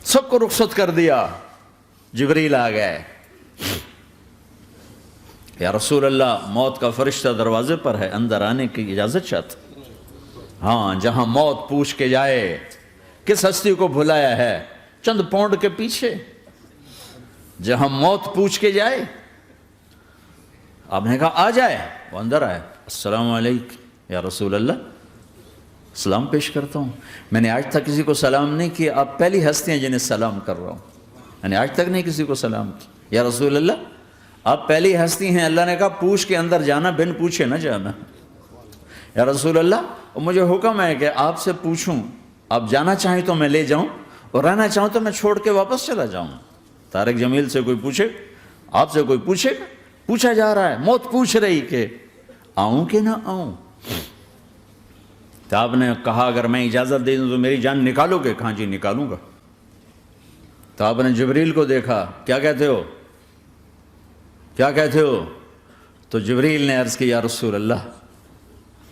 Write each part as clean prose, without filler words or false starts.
سب کو رخصت کر دیا. جبریل آ گئے. یا رسول اللہ موت کا فرشتہ دروازے پر ہے, اندر آنے کی اجازت چاہتا. ہاں, جہاں موت پوچھ کے جائے کس ہستی کو بھلایا ہے, چند پونڈ کے پیچھے جہاں موت پوچھ کے جائے. آپ نے کہا آ جائے. وہ اندر آئے. السلام علیکم یا رسول اللہ, سلام پیش کرتا ہوں. میں نے آج تک کسی کو سلام نہیں کیا, آپ پہلی ہستی ہیں جنہیں سلام کر رہا ہوں. میں نے آج تک نہیں کسی کو سلام کیا. یا رسول اللہ آپ پہلی ہستی ہیں. اللہ نے کہا پوچھ کے اندر جانا, بن پوچھے نہ جانا. یا رسول اللہ مجھے حکم ہے کہ آپ سے پوچھوں, آپ جانا چاہیں تو میں لے جاؤں, اور رہنا چاہوں تو میں چھوڑ کے واپس چلا جاؤں. طارق جمیل سے کوئی پوچھے, آپ سے کوئی پوچھے, پوچھا جا رہا ہے, موت پوچھ رہی کہ آؤں کہ نہ آؤں. تو آپ نے کہا اگر میں اجازت دے دوں تو میری جان نکالو گے؟ کہاں جی نکالوں گا. تو آپ نے جبریل کو دیکھا, کیا کہتے ہو, کیا کہتے ہو؟ تو جبریل نے عرض کی یا رسول اللہ,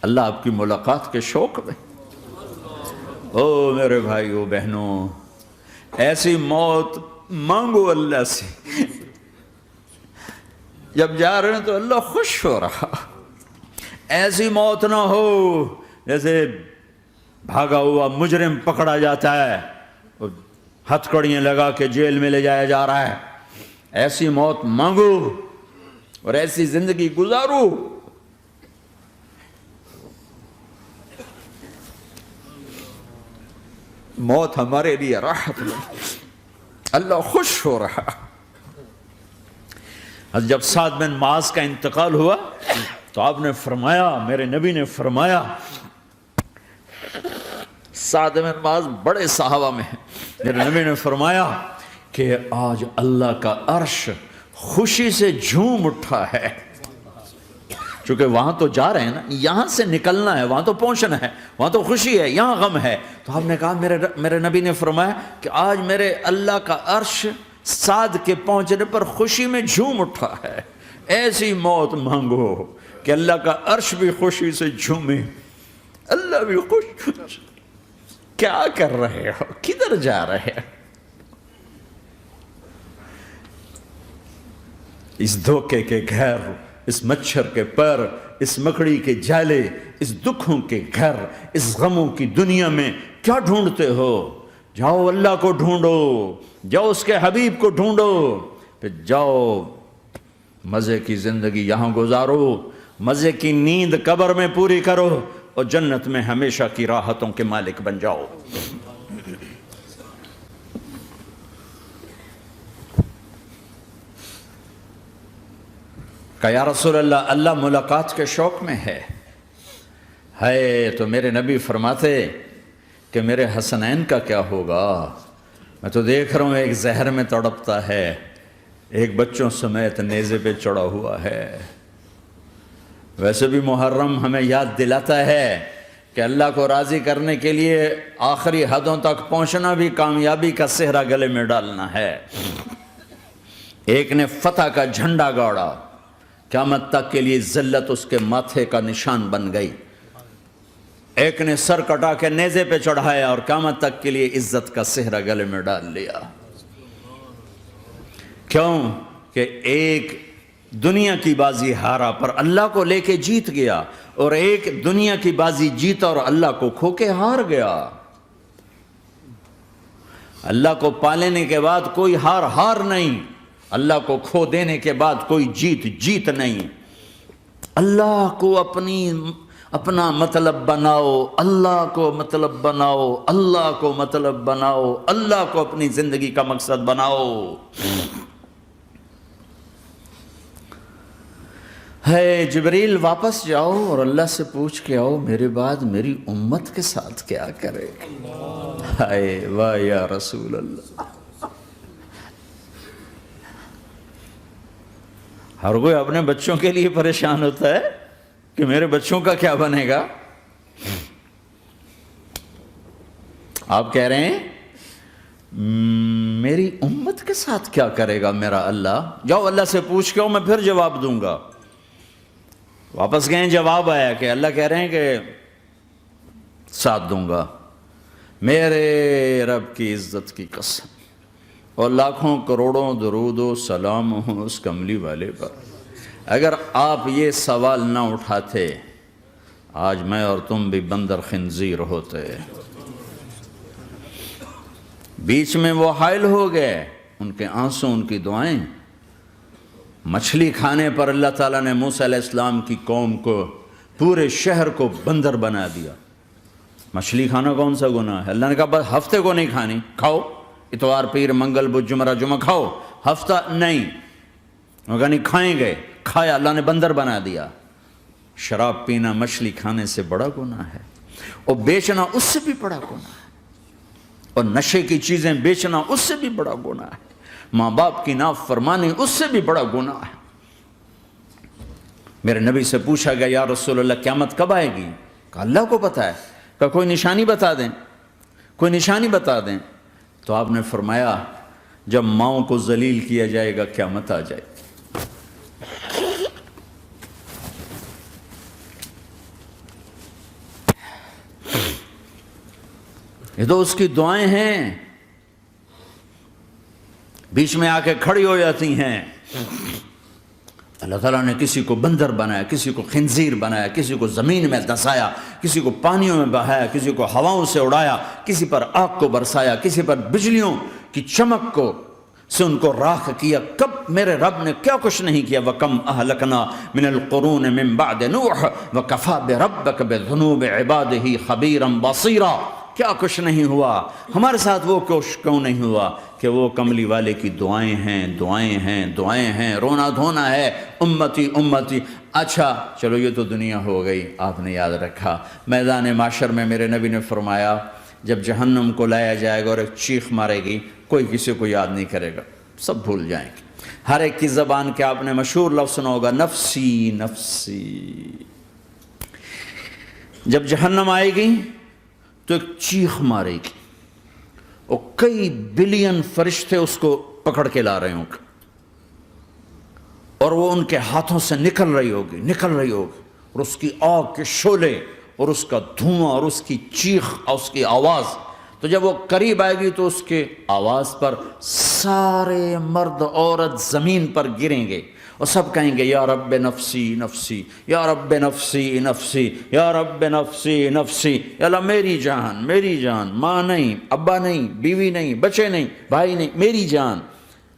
اللہ آپ کی ملاقات کے شوق میں. او میرے بھائیو بہنوں, ایسی موت مانگو اللہ سے. جب جا رہے ہیں تو اللہ خوش ہو رہا. ایسی موت نہ ہو جیسے بھاگا ہوا مجرم پکڑا جاتا ہے, ہتھکڑیاں لگا کے جیل میں لے جایا جا رہا ہے. ایسی موت مانگو اور ایسی زندگی گزارو. موت ہمارے لیے راحت ہے, اللہ خوش ہو رہا. جب سعد بن معاذ کا انتقال ہوا تو آپ نے فرمایا, میرے نبی نے فرمایا, سعد بن معاذ بڑے صحابہ میں ہیں, میرے نبی نے فرمایا کہ آج اللہ کا عرش خوشی سے جھوم اٹھا ہے. چونکہ وہاں تو جا رہے ہیں نا, یہاں سے نکلنا ہے, وہاں تو پہنچنا ہے, وہاں تو خوشی ہے, یہاں غم ہے. تو آپ نے کہا, میرے نبی نے فرمایا کہ آج میرے اللہ کا عرش سعد کے پہنچنے پر خوشی میں جھوم اٹھا ہے. ایسی موت مانگو کہ اللہ کا عرش بھی خوشی سے جھومے, اللہ بھی خوش. کیا کر رہے ہو, کدھر جا رہے ہو؟ اس دھوکے کے گھر, اس مچھر کے پر, اس مکڑی کے جالے, اس دکھوں کے گھر, اس غموں کی دنیا میں کیا ڈھونڈتے ہو؟ جاؤ اللہ کو ڈھونڈو, جاؤ اس کے حبیب کو ڈھونڈو, پھر جاؤ مزے کی زندگی یہاں گزارو, مزے کی نیند قبر میں پوری کرو, اور جنت میں ہمیشہ کی راحتوں کے مالک بن جاؤ. کہ یا رسول اللہ, اللہ ملاقات کے شوق میں ہے. تو میرے نبی فرماتے کہ میرے حسنین کا کیا ہوگا؟ میں تو دیکھ رہا ہوں ایک زہر میں تڑپتا ہے, ایک بچوں سمیت نیزے پہ چڑھا ہوا ہے. ویسے بھی محرم ہمیں یاد دلاتا ہے کہ اللہ کو راضی کرنے کے لیے آخری حدوں تک پہنچنا بھی کامیابی کا صحرا گلے میں ڈالنا ہے. ایک نے فتح کا جھنڈا گاڑا, قیامت تک کے لیے ذلت اس کے ماتھے کا نشان بن گئی. ایک نے سر کٹا کے نیزے پہ چڑھایا اور قیامت تک کے لیے عزت کا صحرا گلے میں ڈال لیا. کیوں کہ ایک دنیا کی بازی ہارا پر اللہ کو لے کے جیت گیا, اور ایک دنیا کی بازی جیتا اور اللہ کو کھو کے ہار گیا. اللہ کو پالینے کے بعد کوئی ہار نہیں, اللہ کو کھو دینے کے بعد کوئی جیت نہیں. اللہ کو اپنا مطلب بناؤ, اللہ کو مطلب بناؤ, اللہ کو مطلب بناؤ, اللہ کو اپنی زندگی کا مقصد بناؤ. جبریل واپس جاؤ اور اللہ سے پوچھ کے آؤ میرے بعد میری امت کے ساتھ کیا کرے. واہ یا رسول اللہ. ہر کوئی اپنے بچوں کے لیے پریشان ہوتا ہے کہ میرے بچوں کا کیا بنے گا. آپ کہہ رہے ہیں میری امت کے ساتھ کیا کرے گا میرا اللہ. جاؤ اللہ سے پوچھ کے آؤ, میں پھر جواب دوں گا. واپس گئے, جواب آیا کہ اللہ کہہ رہے ہیں کہ ساتھ دوں گا. میرے رب کی عزت کی قسم, اور لاکھوں کروڑوں درود و سلام ہوں اس کملی والے پر۔ اگر آپ یہ سوال نہ اٹھاتے آج میں اور تم بھی بندر خنزیر ہوتے۔ بیچ میں وہ حائل ہو گئے، ان کے آنسوں، ان کی دعائیں۔ مچھلی کھانے پر اللہ تعالیٰ نے موسیٰ علیہ السلام کی قوم کو، پورے شہر کو بندر بنا دیا۔ مچھلی کھانا کون سا گناہ ہے؟ اللہ نے کہا بس ہفتے کو نہیں کھانی، کھاؤ، اتوار پیر منگل بدھ جمعہ جمعہ کھاؤ، ہفتہ نہیں۔ وہ کہا نہیں کھائیں گے، کھایا، اللہ نے بندر بنا دیا۔ شراب پینا مچھلی کھانے سے بڑا گناہ ہے، اور بیچنا اس سے بھی بڑا گناہ ہے، اور نشے کی چیزیں بیچنا اس سے بھی بڑا گناہ ہے، ماں باپ کی نافرمانی اس سے بھی بڑا گناہ ہے۔ میرے نبی سے پوچھا گیا یا رسول اللہ قیامت کب آئے گی؟ کہا اللہ کو پتہ ہے۔ کہا کوئی نشانی بتا دیں، کوئی نشانی بتا دیں۔ تو آپ نے فرمایا جب ماؤں کو ذلیل کیا جائے گا قیامت آ جائے گی۔ یہ تو اس کی دعائیں ہیں، بیچ میں آ کے کھڑی ہو جاتی ہیں۔ اللہ تعالیٰ نے کسی کو بندر بنایا، کسی کو خنزیر بنایا، کسی کو زمین میں دسایا، کسی کو پانیوں میں بہایا، کسی کو ہواؤں سے اڑایا، کسی پر آگ کو برسایا، کسی پر بجلیوں کی چمک کو سے ان کو راکھ کیا۔ کب میرے رب نے کیا کچھ نہیں کیا۔ وَكَمْ أَهْلَكْنَا مِنَ الْقُرُونِ مِن بَعْدِ نُوحٍ وَكَفَىٰ بِرَبِّكَ بِذُنُوبِ عِبَادِهِ خَبِيرًا بَصِيرًا۔ کیا کچھ نہیں ہوا ہمارے ساتھ، وہ کچھ کیوں نہیں ہوا کہ وہ کملی والے کی دعائیں ہیں، دعائیں ہیں، دعائیں ہیں، رونا دھونا ہے، امتی امتی۔ اچھا چلو یہ تو دنیا ہو گئی، آپ نے یاد رکھا میدان معاشر میں میرے نبی نے فرمایا جب جہنم کو لایا جائے گا اور ایک چیخ مارے گی، کوئی کسی کو یاد نہیں کرے گا، سب بھول جائیں گے۔ ہر ایک کی زبان کے آپ نے مشہور لفظ سنا ہوگا نفسی نفسی۔ جب جہنم آئے گی تو ایک چیخ مارے گی، اور کئی بلین فرشتے اس کو پکڑ کے لا رہے ہوں گے، اور وہ ان کے ہاتھوں سے نکل رہی ہوگی، اور اس کی آگ کے شعلے اور اس کا دھواں اور اس کی چیخ اور اس کی آواز۔ تو جب وہ قریب آئے گی تو اس کے آواز پر سارے مرد عورت زمین پر گریں گے، اور سب کہیں گے یا رب نفسی نفسی، یا رب نفسی نفسی، یا رب نفسی نفسی، یا اللہ میری جان، میری جان، ماں نہیں، ابا نہیں، بیوی نہیں، بچے نہیں، بھائی نہیں، میری جان۔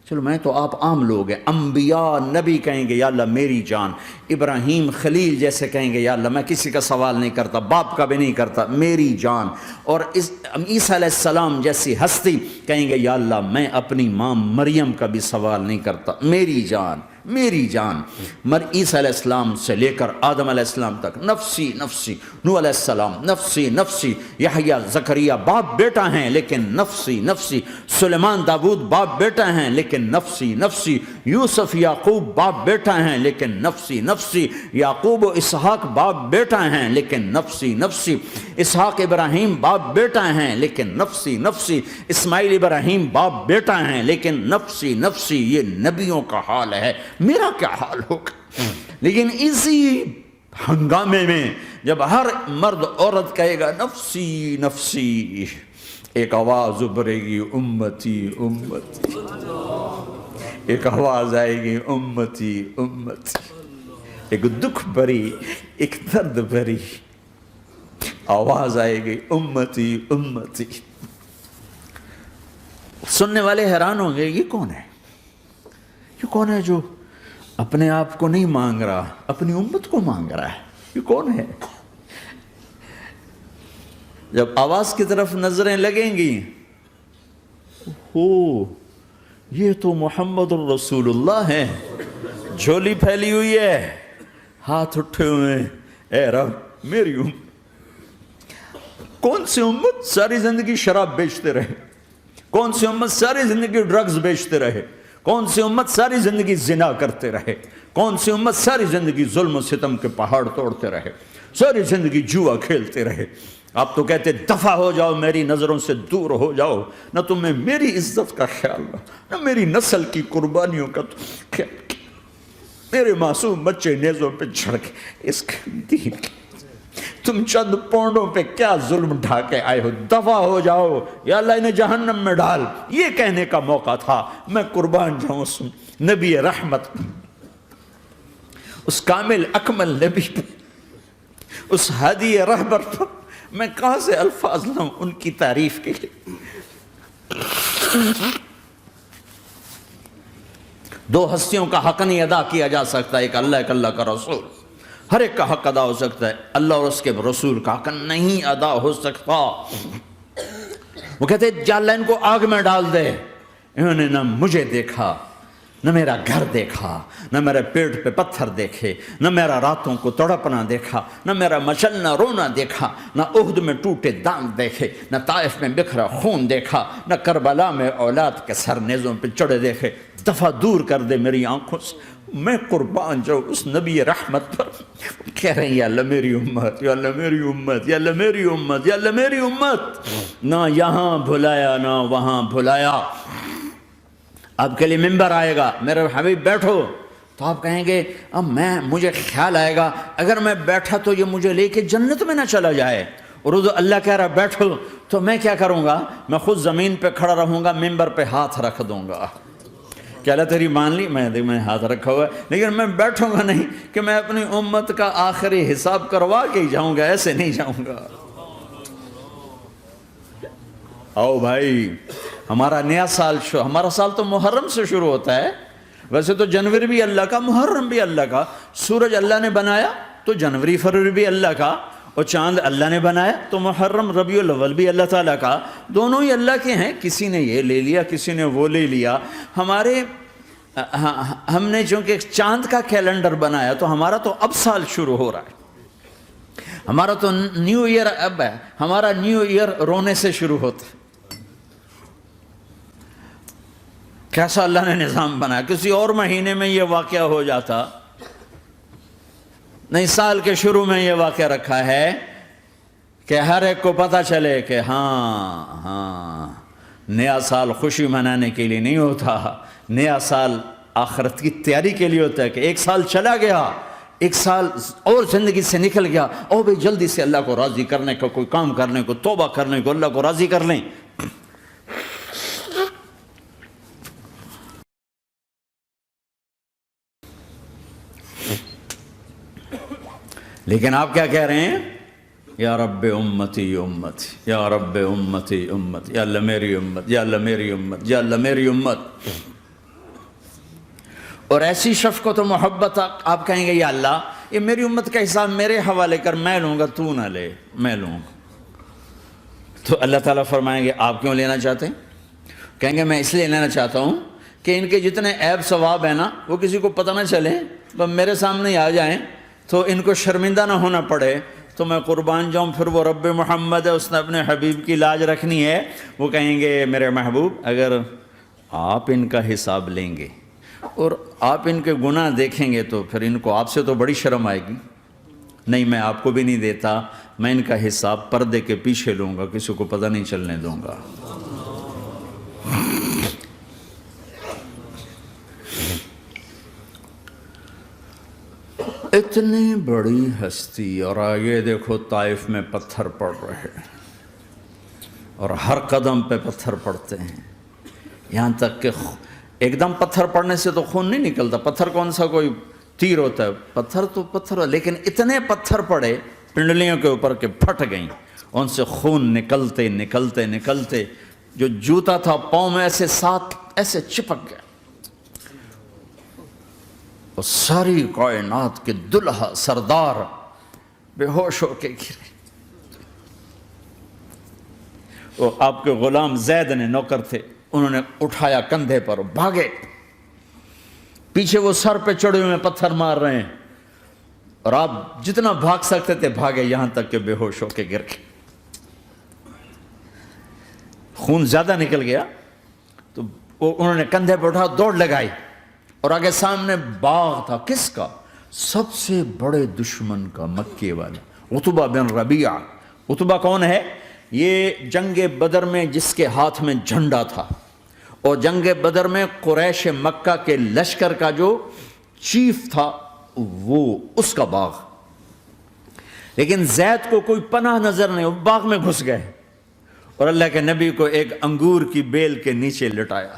چلو میں تو آپ عام لوگ ہیں، انبیاء نبی کہیں گے یا اللہ میری جان، ابراہیم خلیل جیسے کہیں گے یا اللہ میں کسی کا سوال نہیں کرتا، باپ کا بھی نہیں کرتا، میری جان، اور عیسیٰ علیہ السلام جیسی ہستی کہیں گے یا اللہ میں اپنی ماں مریم کا بھی سوال نہیں کرتا، میری جان، میری جان۔ عیسیٰ علیہ السلام سے لے کر آدم علیہ السلام تک نفسی نفسی، نوح علیہ السلام نفسی نفسی، یحییٰ زکریا باپ بیٹا ہیں لیکن نفسی نفسی، سلیمان داؤد باپ بیٹا ہیں لیکن نفسی نفسی، یوسف یعقوب باپ بیٹا ہیں لیکن نفسی نفسی، یعقوب و اسحاق باپ بیٹا ہیں لیکن نفسی نفسی، اسحاق ابراہیم باپ بیٹا ہیں لیکن نفسی نفسی، اسماعیل ابراہیم باپ بیٹا ہیں لیکن نفسی نفسی۔ یہ نبیوں کا حال ہے، میرا کیا حال ہوگا؟ لیکن اسی ہنگامے میں جب ہر مرد عورت کہے گا نفسی نفسی، ایک آواز ابھرے گی امتی امتی، ایک آواز آئے گی امتی امتی، ایک دکھ بھری، ایک درد بھری آواز آئے گی امتی امتی۔ سننے والے حیران ہوں گے یہ کون ہے، یہ کون ہے جو اپنے آپ کو نہیں مانگ رہا، اپنی امت کو مانگ رہا ہے، یہ کون ہے؟ جب آواز کی طرف نظریں لگیں گی، یہ تو محمد الرسول اللہ ہے، جھولی پھیلی ہوئی ہے، ہاتھ اٹھے ہوئے ہیں، اے رب میری امت۔ کون سی امت ساری زندگی شراب بیچتے رہے، کون سی امت ساری زندگی ڈرگز بیچتے رہے، کون سی امت ساری زندگی زنا کرتے رہے، کون سی امت ساری زندگی ظلم و ستم کے پہاڑ توڑتے رہے، ساری زندگی جوا کھیلتے رہے۔ آپ تو کہتے دفع ہو جاؤ، میری نظروں سے دور ہو جاؤ، نہ تمہیں میری عزت کا خیال نہ میری نسل کی قربانیوں کا خیال، میرے معصوم بچے نیزوں پہ چڑھ کے اس کے دین تم چند پونڈوں پہ کیا ظلم ڈھا کے آئے ہو، دفع ہو جاؤ یا اللہ انہیں جہنم میں ڈال، یہ کہنے کا موقع تھا۔ میں قربان جاؤں اس نبی رحمت، اس کامل اکمل نبی پر، اس ہادی رہبر پر میں کہاں سے الفاظ لوں ان کی تعریف کے لیے۔ دو ہستیوں کا حق نہیں ادا کیا جا سکتا، ایک اللہ، ایک اللہ کا رسول۔ ہر ایک کا حق ادا ہو سکتا ہے، اللہ اور اس کے رسول کا حق نہیں ادا ہو سکتا۔ وہ کہتے ہیں یا اللہ ان کو آگ میں ڈال دے۔ انہوں نے نہ مجھے دیکھا، نہ میرا گھر دیکھا، نہ میرے پیٹ پہ پتھر دیکھے، نہ میرا راتوں کو تڑپنا دیکھا، نہ میرا مچلنا رونا دیکھا، نہ احد میں ٹوٹے دانت دیکھے، نہ طائف میں بکھرا خون دیکھا، نہ کربلا میں اولاد کے سر نیزوں پہ چڑھے دیکھے۔ دفعہ دور کر دے میری آنکھوں سے۔ میں قربان جاؤں اس نبی رحمت پر۔ کہہ رہے ہیں یا اللہ میری امت، یا اللہ میری امت، یا اللہ میری امت، یا اللہ میری امت۔ نہ یہاں بھلایا نہ وہاں بھلایا۔ آپ کے لیے ممبر آئے گا، میرے حبیب بیٹھو، تو آپ کہیں گے اب مجھے خیال آئے گا اگر میں بیٹھا تو یہ مجھے لے کے جنت میں نہ چلا جائے، اور اللہ کہہ رہا بیٹھو تو میں کیا کروں گا؟ میں خود زمین پہ کھڑا رہوں گا، ممبر پہ ہاتھ رکھ دوں گا کہ اللہ تیری مان لی، میں ہاتھ رکھا ہوا ہے، لیکن میں بیٹھوں گا نہیں کہ میں اپنی امت کا آخری حساب کروا کے ہی جاؤں گا، ایسے نہیں جاؤں گا۔ آؤ بھائی، ہمارا نیا سال ہمارا سال تو محرم سے شروع ہوتا ہے۔ ویسے تو جنوری بھی اللہ کا، محرم بھی اللہ کا، سورج اللہ نے بنایا تو جنوری فروری بھی اللہ کا، اور چاند اللہ نے بنایا تو محرم ربیع الاول بھی اللہ تعالیٰ کا، دونوں ہی اللہ کے ہیں۔ کسی نے یہ لے لیا، کسی نے وہ لے لیا۔ ہم نے چونکہ چاند کا کیلنڈر بنایا تو ہمارا تو اب سال شروع ہو رہا ہے، ہمارا تو نیو ایئر اب ہے، ہمارا نیو ایئر رونے سے شروع ہوتا ہے۔ کیسا اللہ نے نظام بنایا، کسی اور مہینے میں یہ واقعہ ہو جاتا، نہیں سال کے شروع میں یہ واقعہ رکھا ہے کہ ہر ایک کو پتہ چلے کہ ہاں نیا سال خوشی منانے کے لیے نہیں ہوتا، نیا سال آخرت کی تیاری کے لیے ہوتا ہے کہ ایک سال چلا گیا، ایک سال اور زندگی سے نکل گیا، اور بھی جلدی سے اللہ کو راضی کرنے کو، کوئی کام کرنے کو، توبہ کرنے کو، اللہ کو راضی کر لیں۔ لیکن آپ کیا کہہ رہے ہیں؟ یا رب امتی امت، یا رب امتی امت، یا اللہ میری امت، یا اللہ میری امت، یا اللہ میری امت۔ اور ایسی شفقت و محبت آپ کہیں گے یا اللہ یہ میری امت کا حساب میرے حوالے کر، میں لوں گا، تو نہ لے، میں لوں گا۔ تو اللہ تعالیٰ فرمائیں گے آپ کیوں لینا چاہتے ہیں؟ کہیں گے میں اس لیے لینا چاہتا ہوں کہ ان کے جتنے عیب ثواب ہیں نا وہ کسی کو پتہ نہ چلے، تو میرے سامنے آ جائیں تو ان کو شرمندہ نہ ہونا پڑے، تو میں قربان جاؤں۔ پھر وہ رب محمد ہے، اس نے اپنے حبیب کی لاج رکھنی ہے، وہ کہیں گے میرے محبوب اگر آپ ان کا حساب لیں گے اور آپ ان کے گناہ دیکھیں گے تو پھر ان کو آپ سے تو بڑی شرم آئے گی۔ نہیں میں آپ کو بھی نہیں دیتا، میں ان کا حساب پردے کے پیچھے لوں گا، کسی کو پتہ نہیں چلنے دوں گا۔ اتنی بڑی ہستی، اور آگے دیکھو طائف میں پتھر پڑ رہے ہیں، اور ہر قدم پہ پتھر پڑتے ہیں، یہاں تک کہ ایک دم پتھر پڑنے سے تو خون نہیں نکلتا، پتھر کون سا کوئی تیر ہوتا ہے، پتھر تو پتھر، لیکن اتنے پتھر پڑے پنڈلیوں کے اوپر کہ پھٹ گئیں، ان سے خون نکلتے نکلتے نکلتے جو جوتا تھا پاؤں میں ایسے چپک گیا، اور ساری کائنات کے دلہا سردار بے ہوش ہو کے گرے۔ وہ آپ کے غلام زید نے نوکر تھے، انہوں نے اٹھایا کندھے پر، بھاگے، پیچھے وہ سر پہ چڑھے ہوئے پتھر مار رہے ہیں، اور آپ جتنا بھاگ سکتے تھے بھاگے، یہاں تک کہ بے ہوش ہو کے گر گئے۔ خون زیادہ نکل گیا تو انہوں نے کندھے پہ اٹھا، دوڑ لگائی، اور آگے سامنے باغ تھا، کس کا؟ سب سے بڑے دشمن کا، مکے والا عتبہ بن ربیعہ۔ عتبہ کون ہے؟ یہ جنگ بدر میں جس کے ہاتھ میں جھنڈا تھا، اور جنگ بدر میں قریش مکہ کے لشکر کا جو چیف تھا وہ، اس کا باغ۔ لیکن زید کو کوئی پناہ نظر نہیں، وہ باغ میں گھس گئے اور اللہ کے نبی کو ایک انگور کی بیل کے نیچے لٹایا۔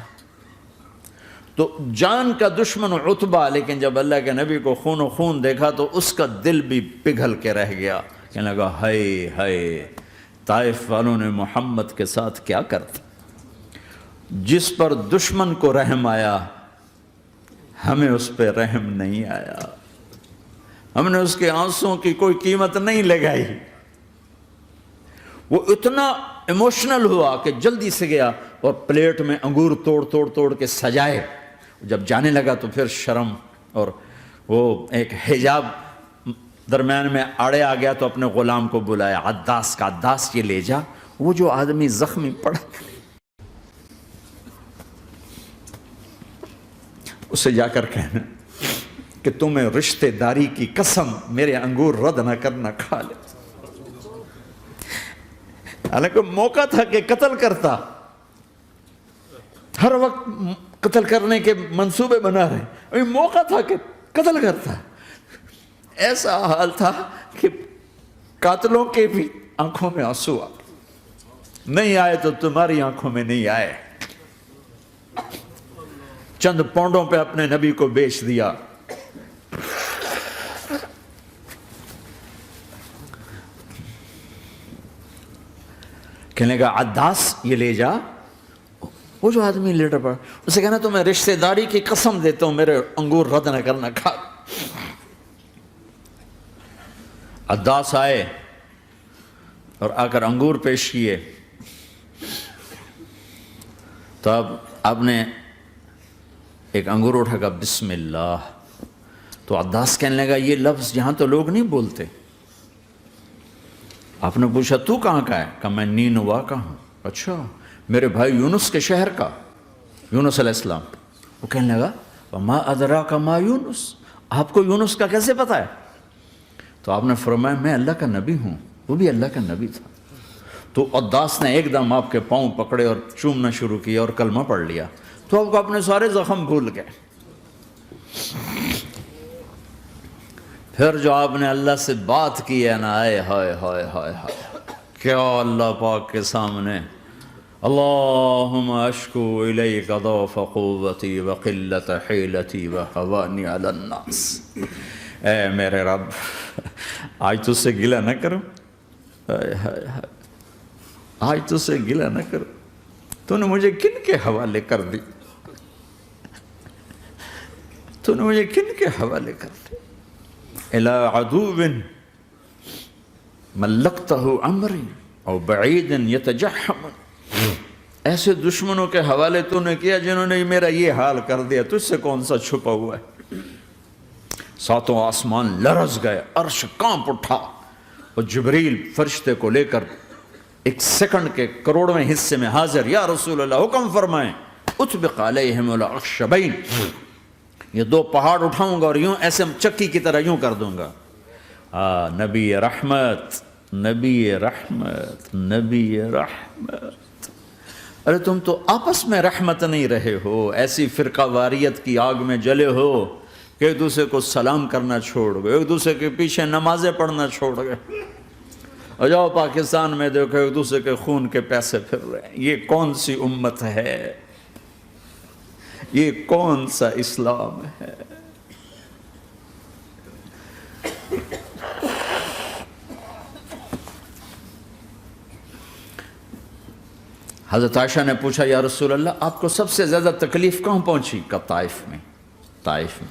تو جان کا دشمن عتبہ، لیکن جب اللہ کے نبی کو خون و خون دیکھا تو اس کا دل بھی پگھل کے رہ گیا، کہنے لگا ہائے ہائے، طائف والوں نے محمد کے ساتھ کیا کرتا۔ جس پر دشمن کو رحم آیا ہمیں اس پہ رحم نہیں آیا، ہم نے اس کے آنسوں کی کوئی قیمت نہیں لگائی۔ وہ اتنا ایموشنل ہوا کہ جلدی سے گیا اور پلیٹ میں انگور توڑ کے سجائے۔ جب جانے لگا تو پھر شرم اور وہ ایک حجاب درمیان میں آڑے آ گیا، تو اپنے غلام کو بلایا، عداس کا، عداس یہ لے جا وہ جو آدمی زخمی پڑا، اسے جا کر کہنا کہ تمہیں رشتہ داری کی قسم میرے انگور رد نہ کرنا، کھا لے۔ حالانکہ موقع تھا کہ قتل کرتا، ہر وقت قتل کرنے کے منصوبے بنا رہے، ابھی موقع تھا کہ قتل کرتا۔ ایسا حال تھا کہ قاتلوں کے بھی آنکھوں میں آنسو آ نہیں آئے تو تمہاری آنکھوں میں نہیں آئے۔ چند پونڈوں پہ اپنے نبی کو بیچ دیا۔ کہنے لگا عداس یہ لے جا، وہ جو آدمی لیٹر پڑا، اسے کہنا تو میں رشتہ داری کی قسم دیتا ہوں میرے انگور رد نہ کرنا، کھا۔ عداس آئے اور آ کر انگور پیش کیے، تو اب آپ نے ایک انگور اٹھا کر بسم اللہ، تو عداس کہنے لگا یہ لفظ یہاں تو لوگ نہیں بولتے۔ آپ نے پوچھا تو کہاں کا ہے؟ کہا میں نینوا کا ہوں۔ اچھا، میرے بھائی یونس کے شہر کا، یونس علیہ السلام۔ وہ کہنے لگا وما ادراک ما یونس، آپ کو یونس کا کیسے پتا ہے؟ تو آپ نے فرمایا میں اللہ کا نبی ہوں، وہ بھی اللہ کا نبی تھا۔ تو عداس نے ایک دم آپ کے پاؤں پکڑے اور چومنا شروع کیا اور کلمہ پڑھ لیا، تو آپ کو اپنے سارے زخم بھول گئے۔ پھر جو آپ نے اللہ سے بات کی ہے نا، آئے ہائے ہائے ہائے ہائے، کیا اللہ پاک کے سامنے اللہم اشکو الیک ضعف قوتی وقلت حیلتی وہوانی علی الناس، اے میرے رب آج تجھ سے گلہ نہ کروں، آج تجھ سے گلہ نہ کروں، تو نے مجھے کن کے حوالے کر دی، تو نے مجھے کن کے حوالے کر دی، الی عدو ملکتہ امری او بعید یتجحم، ایسے دشمنوں کے حوالے تو نے کیا جنہوں نے میرا یہ حال کر دیا، تجھ سے کون سا چھپا ہوا ہے۔ ساتوں آسمان لرز گئے، عرش کانپ اٹھا، اور جبریل فرشتے کو لے کر ایک سیکنڈ کے کروڑویں حصے میں حاضر، یا رسول اللہ حکم فرمائیں اطبق علیہم الاخشبین، یہ دو پہاڑ اٹھاؤں گا اور یوں ایسے چکی کی طرح یوں کر دوں گا۔ نبی رحمت، نبی رحمت، نبی رحمت۔ ارے تم تو آپس میں رحمت نہیں رہے ہو، ایسی فرقہ واریت کی آگ میں جلے ہو کہ ایک دوسرے کو سلام کرنا چھوڑ گئے، ایک دوسرے کے پیچھے نمازیں پڑھنا چھوڑ گئے، اور جاؤ پاکستان میں دیکھو ایک دوسرے کے خون کے پیسے پھر رہے ہیں۔ یہ کون سی امت ہے؟ یہ کون سا اسلام ہے؟ حضرت عائشہ نے پوچھا یا رسول اللہ آپ کو سب سے زیادہ تکلیف کہاں پہنچی؟ کہا طائف میں، طائف میں۔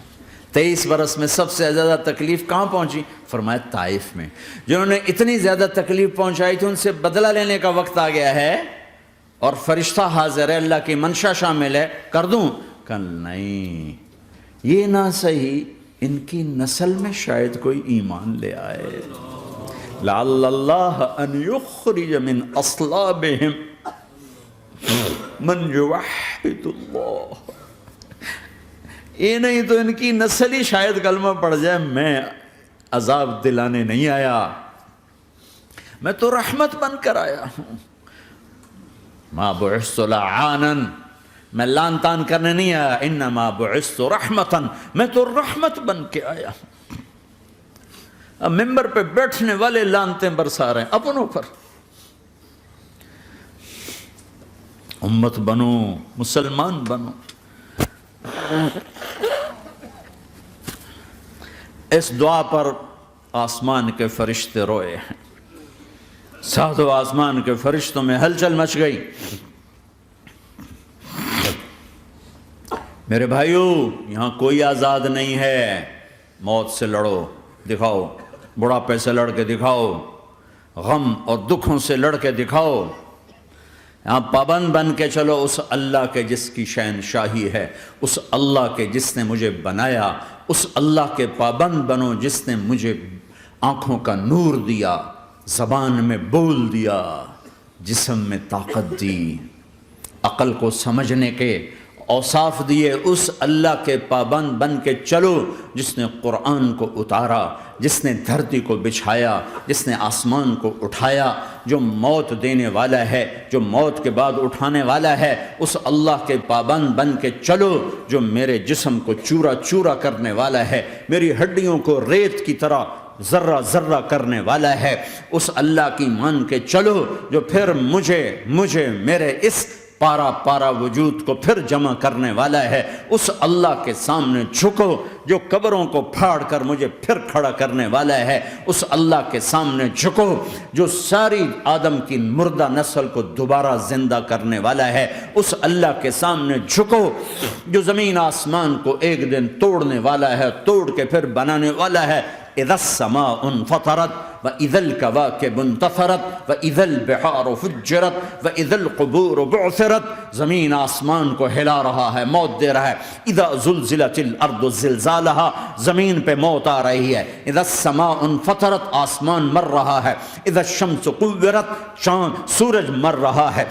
23 برس میں سب سے زیادہ تکلیف کہاں پہنچی؟ فرمایا طائف میں۔ جنہوں نے اتنی زیادہ تکلیف پہنچائی تھی ان سے بدلہ لینے کا وقت آ گیا ہے، اور فرشتہ حاضر ہے، اللہ کی منشا شامل ہے، کر دوں؟ کہ نہیں، یہ نہ صحیح، ان کی نسل میں شاید کوئی ایمان لے آئے، لعل اللہ ان یخرج من اصلابہم من یوحد اللہ، یہ نہیں تو ان کی نسل ہی شاید کلمہ پڑھ جائے۔ میں عذاب دلانے نہیں آیا، میں تو رحمت بن کر آیا ہوں۔ ما بعثت لعانا، میں لان تان کرنے نہیں آیا، انما بعثت رحمتا، میں تو رحمت بن کے آیا ہوں۔ اب ممبر پہ بیٹھنے والے لانتیں برسا رہے ہیں اپنوں پر. امت بنو، مسلمان بنو. اس دعا پر آسمان کے فرشتے روئے ہیں. ساتوں آسمان کے فرشتوں میں ہلچل مچ گئی. میرے بھائیو، یہاں کوئی آزاد نہیں ہے. موت سے لڑو، دکھاؤ. بڑھاپے سے لڑ کے دکھاؤ. غم اور دکھوں سے لڑ کے دکھاؤ. یہاں پابند بن کے چلو اس اللہ کے جس کی شہنشاہی ہے، اس اللہ کے جس نے مجھے بنایا. اس اللہ کے پابند بنو جس نے مجھے آنکھوں کا نور دیا، زبان میں بول دیا، جسم میں طاقت دی، عقل کو سمجھنے کے اوصاف دیے. اس اللہ کے پابند بن کے چلو جس نے قرآن کو اتارا، جس نے دھرتی کو بچھایا، جس نے آسمان کو اٹھایا، جو موت دینے والا ہے، جو موت کے بعد اٹھانے والا ہے. اس اللہ کے پابند بن کے چلو جو میرے جسم کو چورا چورا کرنے والا ہے، میری ہڈیوں کو ریت کی طرح ذرہ ذرہ کرنے والا ہے. اس اللہ کی مان کے چلو جو پھر مجھے میرے اس پارا پارا وجود کو پھر جمع کرنے والا ہے. اس اللہ کے سامنے جھکو جو قبروں کو پھاڑ کر مجھے پھر کھڑا کرنے والا ہے. اس اللہ کے سامنے جھکو جو ساری آدم کی مردہ نسل کو دوبارہ زندہ کرنے والا ہے. اس اللہ کے سامنے جھکو جو زمین آسمان کو ایک دن توڑنے والا ہے، توڑ کے پھر بنانے والا ہے. اذا السماء انفطرت واذا الكواكب انتثرت واذا البحار فجرت واذا القبور بعثرت. زمین آسمان کو ہلا رہا ہے، موت دے رہا ہے. اذا زلزلت الارض زلزالها، زمین پہ موت آ رہی ہے. اذا السماء انفطرت، آسمان مر رہا ہے. اذا الشمس قورت، سورج مر رہا ہے.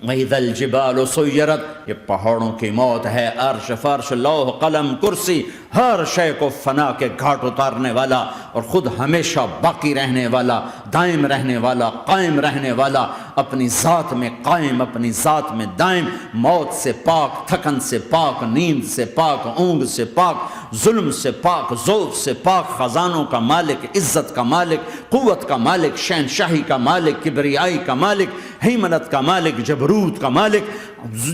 وَإِذَا الْجِبَالُ سُيِّرَتْ، یہ پہاڑوں کی موت ہے. عرش فرش لوح قلم کرسی ہر شے کو فنا کے گھاٹ اتارنے والا اور خود ہمیشہ باقی رہنے والا، دائم رہنے والا، قائم رہنے والا، اپنی ذات میں قائم، اپنی ذات میں دائم، موت سے پاک، تھکن سے پاک، نیند سے پاک، اونگ سے پاک، ظلم سے پاک، ذوق سے پاک، خزانوں کا مالک، عزت کا مالک، قوت کا مالک، شہنشاہی کا مالک، کبریائی کا مالک، ہیمنت کا مالک، جبروت کا مالک،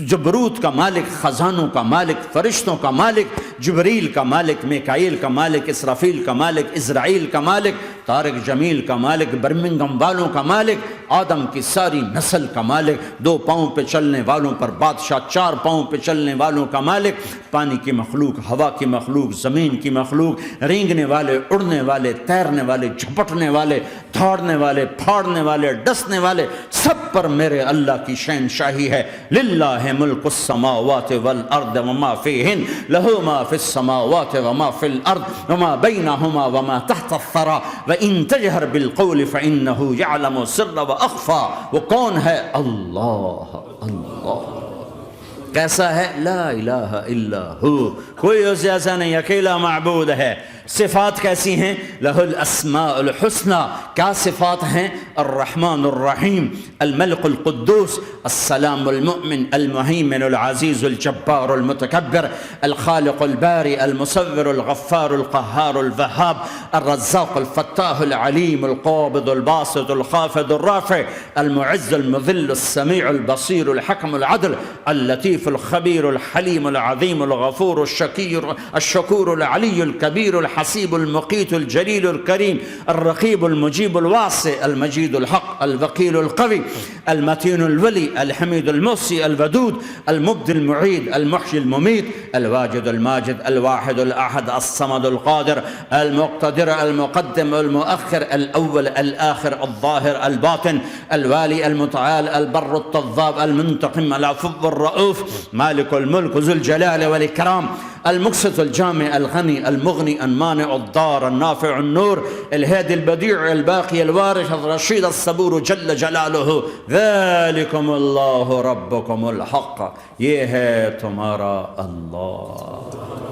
جبروت کا مالک، خزانوں کا مالک، فرشتوں کا مالک، جبریل کا مالک، میکائیل کا مالک، اسرافیل کا مالک، اسرائیل کا مالک، طارق جمیل کا مالک، برمنگم والوں کا مالک، آدم کی ساری نسل کا مالک، 2 پاؤں پہ چلنے والوں پر بادشاہ، 4 پاؤں پہ چلنے والوں کا مالک، پانی کی مخلوق، ہوا کی مخلوق، زمین کی مخلوق، رینگنے والے، اڑنے والے، تیرنے والے، جھپٹنے والے، دھاڑنے والے، پھاڑنے والے، ڈسنے والے، سب پر میرے اللہ کی شہنشاہی ہے. للہ ملک السماوات والارض وما فیہن، لہ ما فی السماوات وما فی الارض وما بینہما وما تحت الثری وان تجہر بالقول فانہ یعلم السر واخفی. وہ کون ہے؟ اللہ. اللہ کیسا ہے؟ لا الہ الا ہو، کوئی اس جیسا نہیں، اکیلا معبود ہے. صفات کیسی ہیں؟ لہ الاسماء الحسنى. کیا صفات ہیں؟ الرحمن الرحیم، الملک القدوس، السلام المؤمن، المہیمن العزیز الجبار المتکبر، الخالق الباری المصور الغفار القہار الوہاب، الرزاق الفتاح العلیم القابض الباسط الخافض الرافع، المعز المذل السمیع البصیر الحکم العدل، اللطیف الخبیر الحلیم العظیم الغفور الشکور العلی الکبیر الحسیب المقیت الجلیل الکریم، الرقیب المجیب الواسع، المجید الحق، الوکیل القوی، المتین الولی، الحمید المحصی، الودود، المبدی المعید، المحیی الممیت، الواجد الماجد، الواحد الاحد، الصمد القادر، المقتدر، المقدم، المؤخر، الاول، الاخر، الظاهر، الباطن، الوالي، المتعال، البر التضاب، المنتقم، العفو الرؤوف، مالك الملك ذو الجلال والإكرام، المقسط الجامع الغني المغني المانع الضار النافع النور، الهادي البديع الباقي الوارث الرشيد الصبور جل جلاله. ذلكم الله ربكم الحق، یہ ہے تمہارا اللہ.